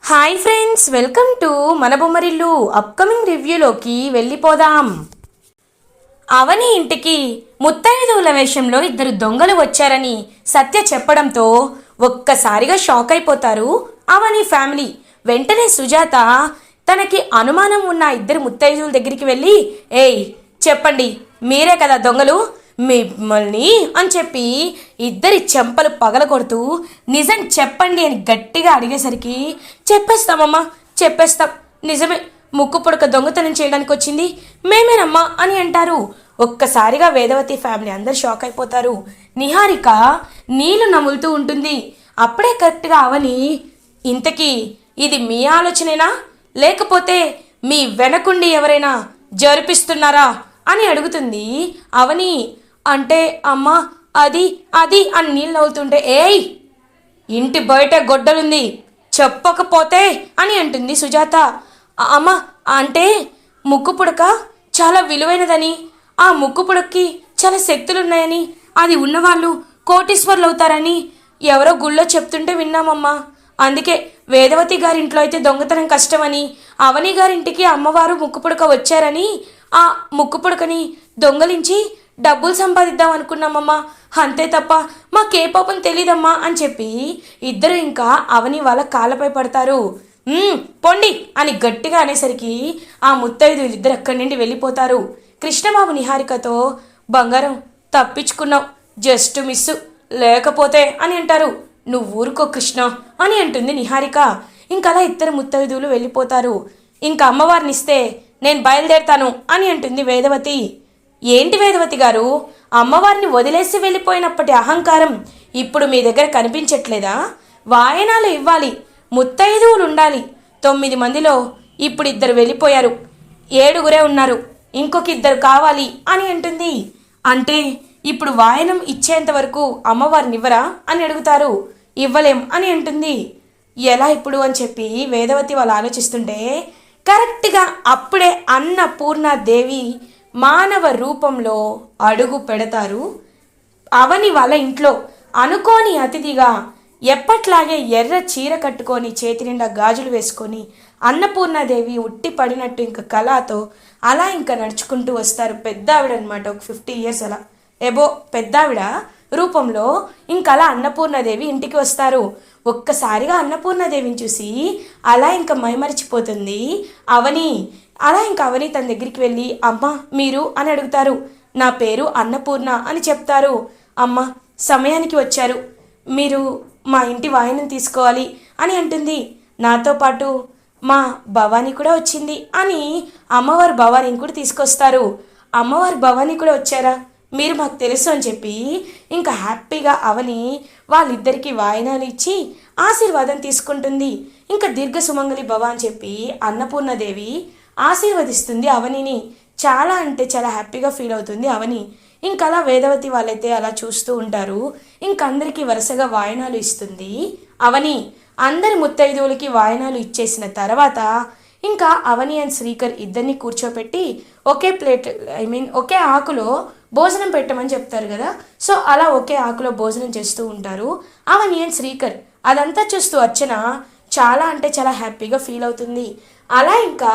Hi friends, welcome to మన Bommarillu. Upcoming రివ్యూలోకి వెళ్ళిపోదాం. అవని ఇంటికి ముత్తైదువుల వేషంలో ఇద్దరు దొంగలు వచ్చారని సత్య చెప్పడంతో ఒక్కసారిగా షాక్ అయిపోతారు అవని ఫ్యామిలీ. వెంటనే సుజాత తనకి అనుమానం ఉన్న ఇద్దరు ముత్తైదువుల దగ్గరికి వెళ్ళి, ఏయ్ చెప్పండి, మీరే కదా దొంగలు, మిమ్మల్ని అని చెప్పి ఇద్దరి చెంపలు పగలగొడుతూ నిజం చెప్పండి అని గట్టిగా అడిగేసరికి, చెప్పేస్తామమ్మా చెప్పేస్తాం, నిజమే, ముక్కు పుడక దొంగతనం చేయడానికి వచ్చింది మేమేనమ్మా అని అంటారు. ఒక్కసారిగా వేదవతి ఫ్యామిలీ అందరు షాక్ అయిపోతారు. నిహారిక నీళ్లు నములుతూ ఉంటుంది. అప్పుడే కరెక్ట్గా అవని, ఇంతకీ ఇది మీ ఆలోచనేనా లేకపోతే మీ వెనకుండి ఎవరైనా జరిపిస్తున్నారా అని అడుగుతుంది. అవని అంటే అమ్మ అది అది అని నీళ్ళు అవుతుంటే, ఏయ్ ఇంటి బయట గొడ్డలుంది చెప్పకపోతే అని అంటుంది సుజాత. అమ్మ అంటే ముక్కు పుడక చాలా విలువైనదని, ఆ ముక్కు పుడక్కి చాలా శక్తులున్నాయని, అది ఉన్నవాళ్ళు కోటీశ్వర్లు అవుతారని ఎవరో గుళ్ళో చెప్తుంటే విన్నామమ్మా. అందుకే వేదవతి గారింట్లో అయితే దొంగతనం కష్టమని అవని గారింటికి అమ్మవారు ముక్కు పుడక వచ్చారని ఆ ముక్కు పుడకని దొంగలించి డబ్బులు సంపాదిద్దాం అనుకున్నామమ్మా, అంతే తప్ప మాకే పాపం తెలీదమ్మా అని చెప్పి ఇద్దరు ఇంకా అవని వాళ్ళ కాళ్ళపై పడతారు. పొండి అని గట్టిగా అనేసరికి ఆ ముత్తైదువులు ఇద్దరు అక్కడి నుండి వెళ్ళిపోతారు. కృష్ణబాబు నిహారికతో, బంగారం తప్పించుకున్నావు, జస్ట్ మిస్సు, లేకపోతే అని అంటారు. నువ్వు ఊరుకో కృష్ణ అని అంటుంది నిహారిక. ఇంకలా ఇద్దరు ముత్తైదువులు వెళ్ళిపోతారు. ఇంకా అమ్మవారిని ఇస్తే నేను బయలుదేరుతాను అని అంటుంది వేదవతి. ఏంటి వేదవతి గారు, అమ్మవారిని వదిలేసి వెళ్ళిపోయినప్పటి అహంకారం ఇప్పుడు మీ దగ్గర కనిపించట్లేదా? వాయనాలు ఇవ్వాలి, ముత్తైదువులు ఉండాలి. 9 మందిలో ఇప్పుడు 2 వెళ్ళిపోయారు, 7 ఉన్నారు, ఇంకొక 2 కావాలి అని అంటుంది. అంటే ఇప్పుడు వాయనం ఇచ్చేంత వరకు అమ్మవారిని ఇవ్వరా అని అడుగుతారు. ఇవ్వలేం అని అంటుంది. ఎలా ఇప్పుడు అని చెప్పి వేదవతి వాళ్ళు ఆలోచిస్తుంటే కరెక్ట్గా అప్పుడే అన్నపూర్ణాదేవి మానవ రూపంలో అడుగు పెడతారు అవని వాళ్ళ ఇంట్లో. అనుకోని అతిథిగా ఎప్పట్లాగే ఎర్ర చీర కట్టుకొని చేతి నిండా గాజులు వేసుకొని అన్నపూర్ణాదేవి ఉట్టి పడినట్టు ఇంకా కళతో అలా ఇంకా నడుచుకుంటూ వస్తారు. పెద్ద ఆవిడ అనమాట, ఒక 50 years అలా ఎబో పెద్దావిడ రూపంలో ఇంకలా అన్నపూర్ణాదేవి ఇంటికి వస్తారు. ఒక్కసారిగా అన్నపూర్ణాదేవిని చూసి అలా ఇంకా మైమరిచిపోతుంది అవని. అలా ఇంకా అవని తన దగ్గరికి వెళ్ళి, అమ్మ మీరు అని అడుగుతారు. నా పేరు అన్నపూర్ణ అని చెప్తారు. అమ్మ సమయానికి వచ్చారు, మీరు మా ఇంటి వాయినం తీసుకోవాలి అని అంటుంది. నాతో పాటు మా భవానీ కూడా వచ్చింది అని అమ్మవారు భవానీని కూడా తీసుకొస్తారు. అమ్మవారు భవానీ కూడా వచ్చారా, మీరు మాకు తెలుసు అని చెప్పి ఇంకా హ్యాపీగా అవని వాళ్ళిద్దరికీ వాయినాలు ఇచ్చి ఆశీర్వాదం తీసుకుంటుంది. ఇంకా దీర్ఘ సుమంగళి భవ అని చెప్పి అన్నపూర్ణాదేవి ఆశీర్వదిస్తుంది అవనిని. చాలా అంటే చాలా హ్యాపీగా ఫీల్ అవుతుంది అవని. ఇంకలా వేదవతి వాళ్ళైతే అలా చూస్తూ ఉంటారు. ఇంకందరికీ వరుసగా వాయినాలు ఇస్తుంది అవని. అందరి ముత్తైదువులకి వాయినాలు ఇచ్చేసిన తర్వాత ఇంకా అవని అండ్ శ్రీకర్ ఇద్దరిని కూర్చోపెట్టి ఒకే ప్లేట్ ఒకే ఆకులో భోజనం పెట్టమని చెప్తారు కదా. సో అలా ఒకే ఆకులో భోజనం చేస్తూ ఉంటారు అవని అండ్ శ్రీకర్. అదంతా చూస్తూ అర్చన చాలా అంటే చాలా హ్యాపీగా ఫీల్ అవుతుంది. అలా ఇంకా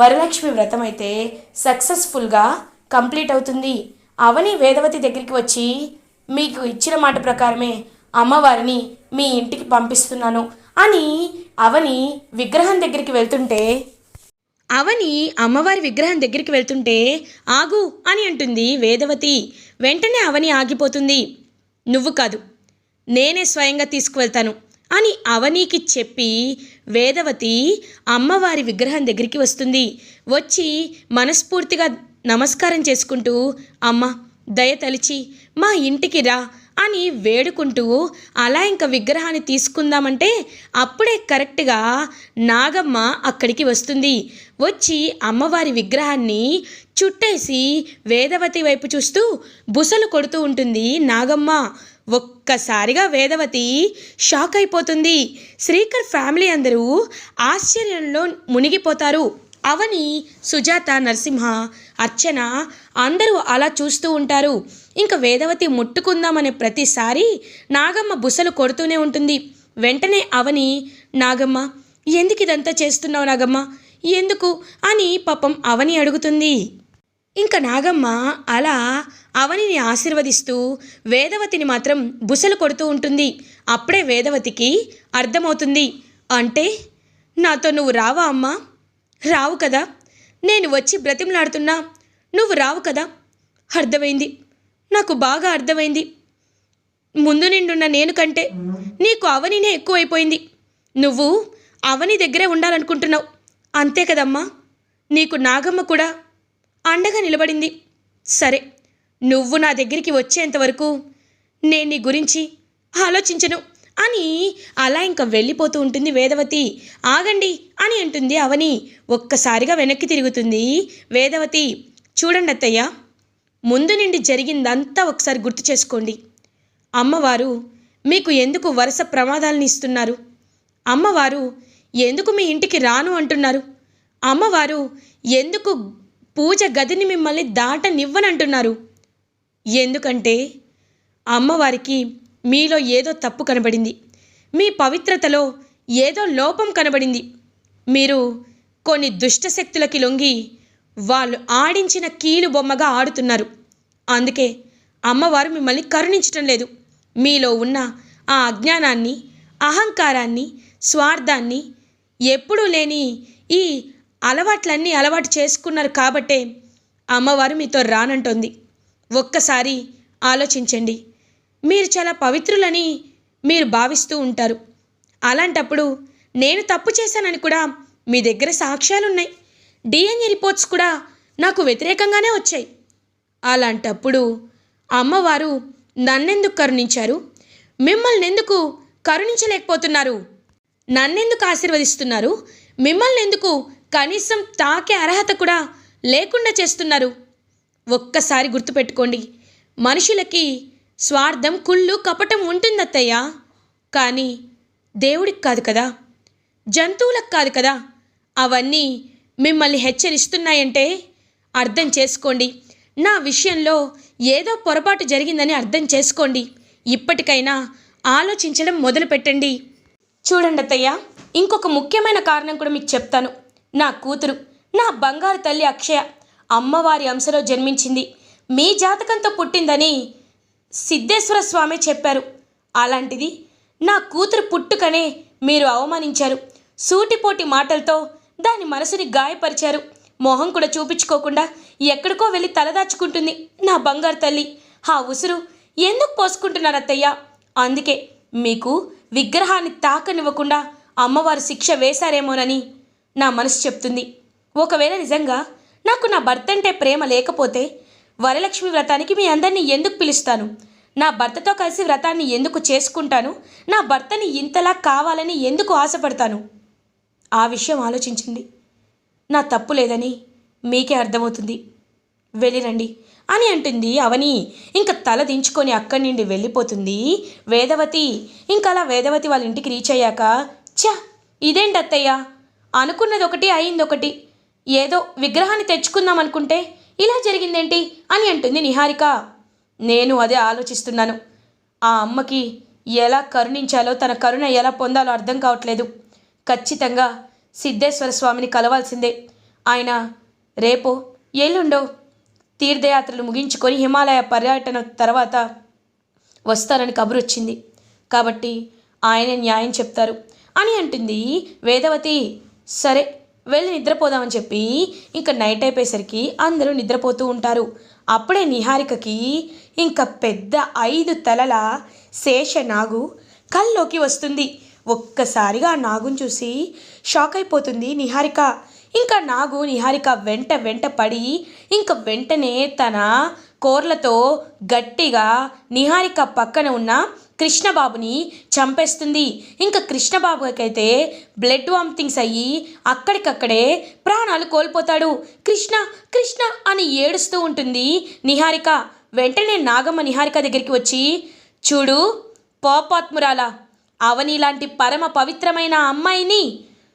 వరలక్ష్మి వ్రతం అయితే సక్సెస్ఫుల్గా కంప్లీట్ అవుతుంది. అవని వేదవతి దగ్గరికి వచ్చి, మీకు ఇచ్చిన మాట ప్రకారమే అమ్మవారిని మీ ఇంటికి పంపిస్తున్నాను అని అవని విగ్రహం దగ్గరికి వెళ్తుంటే అమ్మవారి విగ్రహం దగ్గరికి వెళ్తుంటే ఆగు అని అంటుంది వేదవతి. వెంటనే అవని ఆగిపోతుంది. నువ్వు కాదు, నేనే స్వయంగా తీసుకువెళ్తాను అని అవనికి చెప్పి వేదవతి అమ్మవారి విగ్రహం దగ్గరికి వస్తుంది. వచ్చి మనస్ఫూర్తిగా నమస్కారం చేసుకుంటూ, అమ్మ దయ తలిచి మా ఇంటికి రా అని వేడుకుంటూ అలా ఇంకా విగ్రహాన్ని తీసుకుందామంటే అప్పుడే కరెక్ట్గా నాగమ్మ అక్కడికి వస్తుంది. వచ్చి అమ్మవారి విగ్రహాన్ని చుట్టేసి వేదవతి వైపు చూస్తూ బుసలు కొడుతూ ఉంటుంది నాగమ్మ. ఒక్కసారిగా వేదవతి షాక్ అయిపోతుంది. శ్రీకర్ ఫ్యామిలీ అందరూ ఆశ్చర్యంలో మునిగిపోతారు. అవని, సుజాత, నరసింహ, అర్చన అందరూ అలా చూస్తూ ఉంటారు. ఇంకా వేదవతి ముట్టుకుందామనే ప్రతిసారి నాగమ్మ బుసలు కొడుతూనే ఉంటుంది. వెంటనే అవని, నాగమ్మ ఎందుకు ఇదంతా చేస్తున్నావు నాగమ్మ, ఎందుకు అని పాపం అవని అడుగుతుంది. ఇంకా నాగమ్మ అలా అవనిని ఆశీర్వదిస్తూ వేదవతిని మాత్రం బుసలు కొడుతూ ఉంటుంది. అప్పుడే వేదవతికి అర్థమవుతుంది, అంటే నాతో నువ్వు రావా అమ్మా, రావు కదా, నేను వచ్చి బ్రతిమలాడుతున్నా నువ్వు రావు కదా, అర్థమైంది, నాకు బాగా అర్థమైంది. ముందు నిండున్న నేను కంటే నీకు అవనినే ఎక్కువైపోయింది. నువ్వు అవని దగ్గరే ఉండాలనుకుంటున్నావు, అంతే కదమ్మా. నీకు నాగమ్మ కూడా అండగా నిలబడింది. సరే, నువ్వు నా దగ్గరికి వచ్చేంతవరకు నేను నీ గురించి ఆలోచించను అని అలా ఇంకా వెళ్ళిపోతూ ఉంటుంది వేదవతి. ఆగండి అని అంటుంది అవని. ఒక్కసారిగా వెనక్కి తిరుగుతుంది వేదవతి. చూడండి అత్తయ్య, ముందు నుండి జరిగిందంతా ఒకసారి గుర్తు చేసుకోండి. అమ్మవారు మీకు ఎందుకు వరుస ప్రమాదాలను ఇస్తున్నారు? అమ్మవారు ఎందుకు మీ ఇంటికి రాను అంటున్నారు? అమ్మవారు ఎందుకు పూజ గదిని మిమ్మల్ని దాటనివ్వనంటున్నారు? ఎందుకంటే అమ్మవారికి మీలో ఏదో తప్పు కనబడింది, మీ పవిత్రతలో ఏదో లోపం కనబడింది. మీరు కొన్ని దుష్టశక్తులకి లొంగి వాళ్ళు ఆడించిన కీలు బొమ్మగా ఆడుతున్నారు. అందుకే అమ్మవారు మిమ్మల్ని కరుణించటం లేదు. మీలో ఉన్న ఆ అజ్ఞానాన్ని, అహంకారాన్ని, స్వార్థాన్ని, ఎప్పుడూ లేని ఈ అలవాట్లన్నీ అలవాటు చేసుకున్నారు కాబట్టే అమ్మవారు మీతో రానంటోంది. ఒక్కసారి ఆలోచించండి. మీరు చాలా పవిత్రులని మీరు భావిస్తూ ఉంటారు. అలాంటప్పుడు నేను తప్పు చేశానని కూడా మీ దగ్గర సాక్ష్యాలున్నాయి. డిఎన్ఏ రిపోర్ట్స్ కూడా నాకు వ్యతిరేకంగానే వచ్చాయి. అలాంటప్పుడు అమ్మవారు నన్నెందుకు కరుణించారు? మిమ్మల్ని ఎందుకు కరుణించలేకపోతున్నారు? నన్నెందుకు ఆశీర్వదిస్తున్నారు? మిమ్మల్ని ఎందుకు కనీసం తాకే అర్హత కూడా లేకుండా చేస్తున్నారు? ఒక్కసారి గుర్తుపెట్టుకోండి. మనుషులకి స్వార్థం, కుళ్ళు, కపటం ఉంటుందత్తయ్య. కానీ దేవుడికి కాదు కదా, జంతువులకు కాదు కదా. అవన్నీ మిమ్మల్ని హెచ్చరిస్తున్నాయంటే అర్థం చేసుకోండి. నా విషయంలో ఏదో పొరపాటు జరిగిందని అర్థం చేసుకోండి. ఇప్పటికైనా ఆలోచించడం మొదలుపెట్టండి. చూడండి అత్తయ్య, ఇంకొక ముఖ్యమైన కారణం కూడా మీకు చెప్తాను. నా కూతురు, నా బంగారు తల్లి అక్షయ అమ్మవారి అంశలో జన్మించింది. మీ జాతకంతో పుట్టిందని సిద్ధేశ్వర స్వామి చెప్పారు. అలాంటిది నా కూతురు పుట్టుకనే మీరు అవమానించారు. సూటిపోటి మాటలతో దాని మనసుని గాయపరిచారు. మొహం కూడా చూపించుకోకుండా ఎక్కడికో వెళ్ళి తలదాచుకుంటుంది నా బంగారు తల్లి. ఆ ఉసురు ఎందుకు పోసుకుంటున్నారు అత్తయ్య? అందుకే మీకు విగ్రహాన్ని తాకనివ్వకుండా అమ్మవారు శిక్ష వేశారేమోనని నా మనసు చెప్తుంది. ఒకవేళ నిజంగా నాకు నా భర్త అంటే ప్రేమ లేకపోతే వరలక్ష్మి వ్రతానికి మీ అందరినీ ఎందుకు పిలుస్తాను? నా భర్తతో కలిసి వ్రతాన్ని ఎందుకు చేసుకుంటాను? నా భర్తని ఇంతలా కావాలని ఎందుకు ఆశపడతాను? ఆ విషయం ఆలోచించండి. నా తప్పు లేదని మీకే అర్థమవుతుంది. వెళ్ళిరండి అని అంటుంది అవని. ఇంకా తల దించుకొని అక్కడి నుండి వెళ్ళిపోతుంది వేదవతి. ఇంకా అలా వేదవతి వాళ్ళ ఇంటికి రీచ్ అయ్యాక, ఛా ఇదేంటి అత్తయ్య, అనుకున్నది ఒకటి అయిందొకటి. ఏదో విగ్రహాన్ని తెచ్చుకుందాం అనుకుంటే ఇలా జరిగిందేంటి అని అంటుంది నిహారిక. నేను అదే ఆలోచిస్తున్నాను. ఆ అమ్మకి ఎలా కరుణించాలో, తన కరుణ ఎలా పొందాలో అర్థం కావట్లేదు. ఖచ్చితంగా సిద్ధేశ్వర స్వామిని కలవాల్సిందే. ఆయన రేపో ఎల్లుండో తీర్థయాత్రలు ముగించుకొని హిమాలయ పర్యటన తర్వాత వస్తారని కబురు వచ్చింది. కాబట్టి ఆయన న్యాయం చెప్తారు అని అంటుంది వేదవతి. సరే వెళ్ళి నిద్రపోదామని చెప్పి ఇంకా నైట్ అయిపోయేసరికి అందరూ నిద్రపోతూ ఉంటారు. అప్పుడే నిహారికకి ఇంకా పెద్ద 5 తలల శేషనాగు కల్లోకి వస్తుంది. ఒక్కసారిగా ఆ నాగుని చూసి షాక్ అయిపోతుంది నిహారిక. ఇంకా నాగు నిహారిక వెంట పడి ఇంకా వెంటనే తన కోర్లతో గట్టిగా నిహారిక పక్కన ఉన్న కృష్ణబాబుని చంపేస్తుంది. ఇంకా కృష్ణబాబుకైతే బ్లడ్ వామిటింగ్స్ అయ్యి అక్కడికక్కడే ప్రాణాలు కోల్పోతాడు. కృష్ణ కృష్ణ అని ఏడుస్తూ ఉంటుంది నిహారిక. వెంటనే నాగమ్మ నిహారిక దగ్గరికి వచ్చి, చూడు పాపాత్మురాల, అవని లాంటి పరమ పవిత్రమైన అమ్మాయిని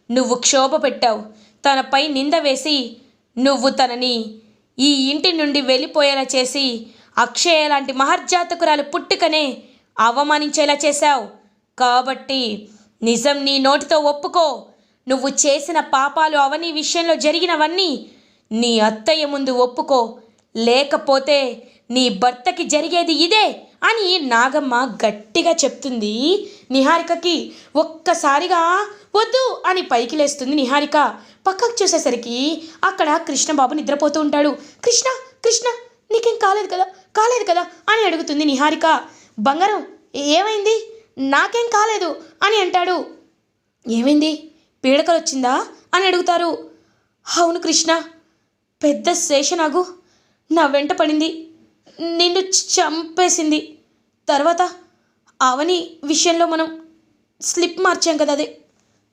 నువ్వు క్షోభ పెట్టావు. తనపై నింద వేసి నువ్వు తనని ఈ ఇంటి నుండి వెళ్ళిపోయేలా చేసి అక్షయ లాంటి మహర్జాతకురాలు పుట్టుకనే అవమానించేలా చేశావు. కాబట్టి నిజం నీ నోటితో ఒప్పుకో. నువ్వు చేసిన పాపాలు అవని విషయంలో జరిగినవన్నీ నీ అత్తయ్య ముందు ఒప్పుకో, లేకపోతే నీ భర్తకి జరిగేది ఇదే అని నాగమ్మ గట్టిగా చెప్తుంది నిహారికకి. ఒక్కసారిగా వద్దు అని పైకి లేస్తుంది నిహారిక. పక్కకు చూసేసరికి అక్కడ కృష్ణబాబు నిద్రపోతూ ఉంటాడు. కృష్ణ కృష్ణ నీకేం కాలేదు కదా అని అడుగుతుంది నిహారిక. బంగారం ఏమైంది? నాకేం కాలేదు అని అంటాడు. ఏమైంది? పీడకలు వచ్చిందా అని అడుగుతారు. అవును కృష్ణ, పెద్ద శేషనాగు నా వెంట పడింది, నిన్ను చంపేసింది. తర్వాత అవని విషయంలో మనం స్లిప్ మార్చాం కదా, అదే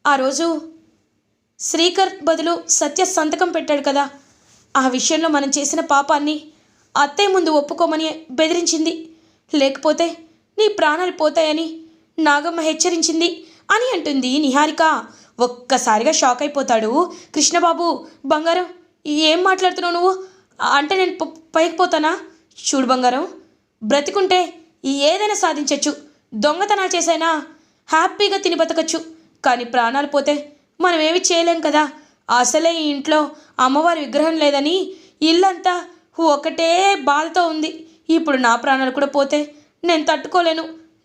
ఆ రోజు శ్రీకర్ బదులు సత్య సంతకం పెట్టాడు కదా, ఆ విషయంలో మనం చేసిన పాపాన్ని అత్తయ్య ముందు ఒప్పుకోమని బెదిరించింది, లేకపోతే నీ ప్రాణాలు పోతాయని నాగమ్మ హెచ్చరించింది అని అంటుంది నిహారిక. ఒక్కసారిగా షాక్ అయిపోతాడు కృష్ణబాబు. బంగారం ఏం మాట్లాడుతున్నావు నువ్వు? అంటే నేను పైకి పోతానా? చూడు బంగారం, బ్రతికుంటే ఏదైనా సాధించవచ్చు, దొంగతనాలు చేసైనా హ్యాపీగా తిని బతకచ్చు, కానీ ప్రాణాలు పోతే మనం ఏమి చేయలేం కదా. అసలే ఈ ఇంట్లో అమ్మవారి విగ్రహం లేదని ఇల్లంతా ఒకటే బాధతో ఉంది. ఇప్పుడు నా ప్రాణాలు కూడా పోతే నేను తట్టుకోలేను,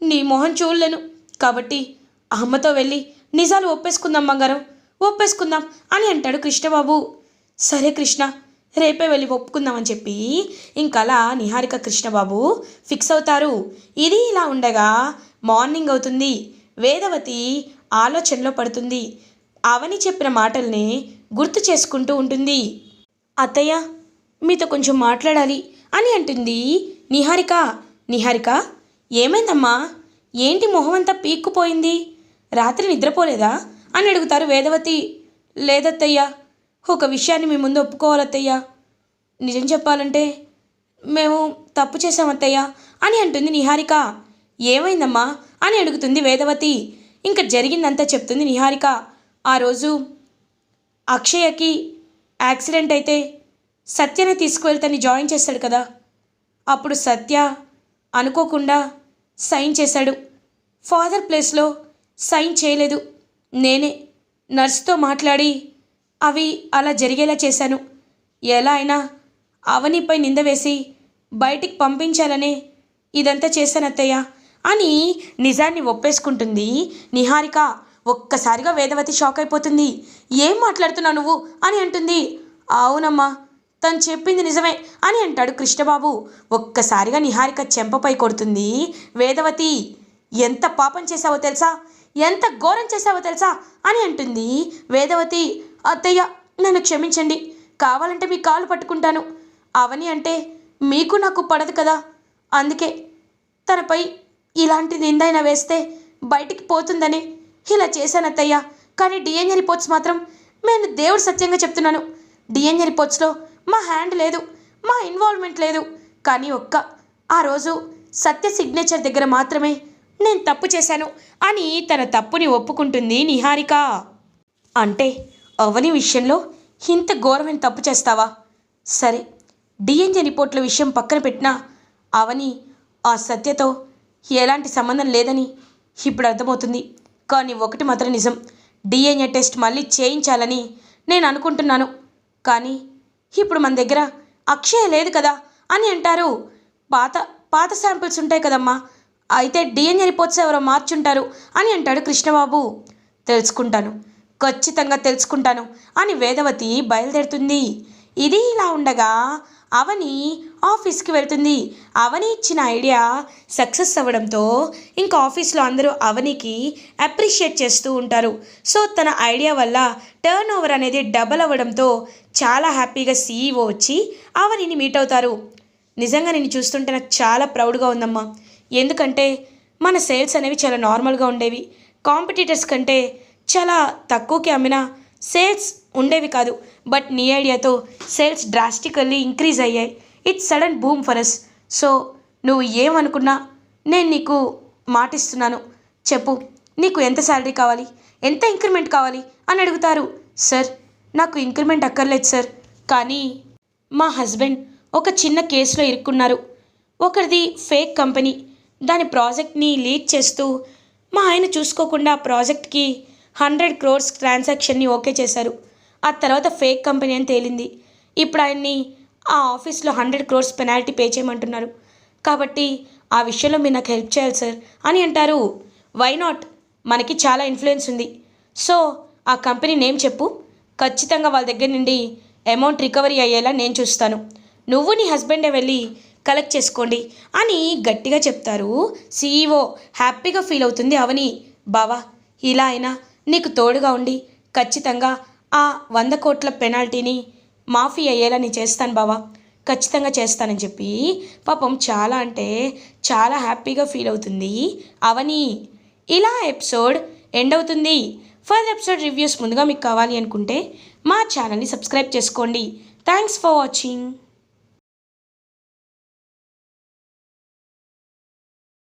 నీ మొహం చూడలేను. కాబట్టి అమ్మతో వెళ్ళి నిజాలు ఒప్పేసుకుందాం బంగారం, ఒప్పేసుకుందాం అని అంటాడు కృష్ణబాబు. సరే కృష్ణ, రేపే వెళ్ళి ఒప్పుకుందామని చెప్పి ఇంకలా నిహారిక కృష్ణబాబు ఫిక్స్ అవుతారు. ఇది ఇలా ఉండగా మార్నింగ్ అవుతుంది. వేదవతి ఆలోచనలో పడుతుంది. అవని చెప్పిన మాటల్ని గుర్తు చేసుకుంటూ ఉంటుంది. అత్తయ్య, మీతో కొంచెం మాట్లాడాలి అని అంటుంది నిహారిక. నిహారిక, ఏమైందమ్మా? ఏంటి మొహం అంతా పీక్కుపోయింది? రాత్రి నిద్రపోలేదా అని అడుగుతారు వేదవతి. లేదత్తయ్యా, ఒక విషయాన్ని మీ ముందు ఒప్పుకోవాలత్తయ్యా. నిజం చెప్పాలంటే మేము తప్పు చేశామత్తయ్యా అని అంటుంది నిహారిక. ఏమైందమ్మా అని అడుగుతుంది వేదవతి. ఇంకా జరిగిందంతా చెప్తుంది నిహారిక. ఆ రోజు అక్షయకి యాక్సిడెంట్ అయితే సత్యనే తీసుకువెళ్తాని జాయిన్ చేశాడు కదా, అప్పుడు సత్య అనుకోకుండా సైన్ చేశాడు. ఫాదర్ ప్లేస్లో సైన్ చేయలేదు. నేనే నర్సుతో మాట్లాడి అవి అలా జరిగేలా చేశాను. ఎలా అయినా అవనిపై నింద వేసి బయటికి పంపించాలనే ఇదంతా చేశానత్తయ్య అని నిజాన్ని ఒప్పేసుకుంటుంది నిహారిక. ఒక్కసారిగా వేదవతి షాక్ అయిపోతుంది. ఏం మాట్లాడుతున్నావు నువ్వు అని అంటుంది. అవునమ్మా, తను చెప్పింది నిజమే అని అంటాడు కృష్ణబాబు. ఒక్కసారిగా నిహారిక చెంపపై కొడుతుంది వేదవతి. ఎంత పాపం చేశావో తెలుసా, ఎంత ఘోరం చేశావో తెలుసా అని అంటుంది వేదవతి. అత్తయ్య, నన్ను క్షమించండి, కావాలంటే మీ కాళ్ళు పట్టుకుంటాను. అవని అంటే మీకు నాకు పడదు కదా, అందుకే తనపై ఇలాంటి నిందైనా వేస్తే బయటికి పోతుందని ఇలా చేశాను అత్తయ్య. కానీ డిఎన్ఏ రిపోర్ట్స్ మాత్రం నేను దేవుడు సత్యంగా చెప్తున్నాను, డిఎన్ఏ రిపోర్ట్స్లో మా హ్యాండ్ లేదు, మా ఇన్వాల్వ్మెంట్ లేదు. కానీ ఆ రోజు సత్య సిగ్నేచర్ దగ్గర మాత్రమే నేను తప్పు చేశాను అని తన తప్పుని ఒప్పుకుంటుంది నిహారిక. అంటే అవని విషయంలో ఇంత ఘోరమైన తప్పు చేస్తావా? సరే, డిఎన్ఏ రిపోర్ట్ల విషయం పక్కన పెట్టినా అవని ఆ సత్యతో ఎలాంటి సంబంధం లేదని ఇప్పుడు అర్థమవుతుంది. కానీ ఒకటి మాత్రం నిజం, డిఎన్ఏ టెస్ట్ మళ్ళీ చేయించాలని నేను అనుకుంటున్నాను. కానీ ఇప్పుడు మన దగ్గర అక్షయ లేదు కదా అని అంటారు. పాత శాంపిల్స్ ఉంటాయి కదమ్మా, అయితే డిఎన్ఏ రిపోర్ట్స్ ఎవరో మార్చుంటారు అని అంటాడు కృష్ణబాబు. తెలుసుకుంటాను, ఖచ్చితంగా తెలుసుకుంటాను అని వేదవతి బయలుదేరుతుంది. ఇది ఇలా ఉండగా అవని ఆఫీస్కి వెళ్తుంది. అవని ఇచ్చిన ఐడియా సక్సెస్ అవ్వడంతో ఇంకా ఆఫీస్లో అందరూ అవనికి అప్రిషియేట్ చేస్తూ ఉంటారు. సో తన ఐడియా వల్ల టర్న్ ఓవర్ అనేది డబల్ అవ్వడంతో చాలా హ్యాపీగా సీఈఓ వచ్చి అవనిని మీట్ అవుతారు. నిజంగా నేను చూస్తుంటే నాకు చాలా ప్రౌడ్గా ఉందమ్మా. ఎందుకంటే మన సేల్స్ అనేవి చాలా నార్మల్గా ఉండేవి, కాంపిటీటర్స్ కంటే చాలా తక్కువకి అమ్మిన సేల్స్ ఉండేవి కాదు. బట్ నీ ఐడియాతో సేల్స్ డ్రాస్టికల్లీ ఇంక్రీజ్ అయ్యాయి. It's sudden boom for us. So నువ్వు ఏమనుకున్నా నేను నీకు మాటిస్తున్నాను. చెప్పు, నీకు ఎంత శాలరీ కావాలి, ఎంత ఇంక్రిమెంట్ కావాలి అని అడుగుతారు. సార్, నాకు ఇంక్రిమెంట్ అక్కర్లేదు సార్, కానీ మా హస్బెండ్ ఒక చిన్న కేసులో ఇరుక్కున్నారు. ఒకరిది ఫేక్ కంపెనీ, దాని ప్రాజెక్ట్ని లీడ్ చేస్తూ మా ఆయన చూసుకోకుండా ప్రాజెక్ట్కి 100 crores ట్రాన్సాక్షన్ని ఓకే చేశారు. ఆ తర్వాత ఫేక్ కంపెనీ అని తేలింది. ఇప్పుడు ఆయన్ని ఆ ఆఫీస్లో 100 crores పెనాల్టీ పే చేయమంటున్నారు. కాబట్టి ఆ విషయంలో మీరు నాకు హెల్ప్ చేయాలి సార్ అని అంటారు. వై నాట్, మనకి చాలా ఇన్ఫ్లుయెన్స్ ఉంది. సో ఆ కంపెనీ నేమ్ చెప్పు, ఖచ్చితంగా వాళ్ళ దగ్గర నుండి అమౌంట్ రికవరీ అయ్యేలా నేను చూస్తాను. నువ్వు నీ హస్బెండే వెళ్ళి కలెక్ట్ చేసుకోండి అని గట్టిగా చెప్తారు సీఈఓ. హ్యాపీగా ఫీల్ అవుతుంది అవని. బావా, ఇలా అయినా నీకు తోడుగా ఉండి ఖచ్చితంగా ఆ 100 కోట్ల పెనాల్టీని మాఫీ అయ్యేలా నేను చేస్తాను బావా, ఖచ్చితంగా చేస్తానని చెప్పి పాపం చాలా అంటే చాలా హ్యాపీగా ఫీల్ అవుతుంది అవని. ఇలా ఎపిసోడ్ ఎండ్ అవుతుంది. ఫర్దర్ ఎపిసోడ్ రివ్యూస్ ముందుగా మీకు కావాలి అనుకుంటే మా ఛానల్ని సబ్స్క్రైబ్ చేసుకోండి. Thanks for watching.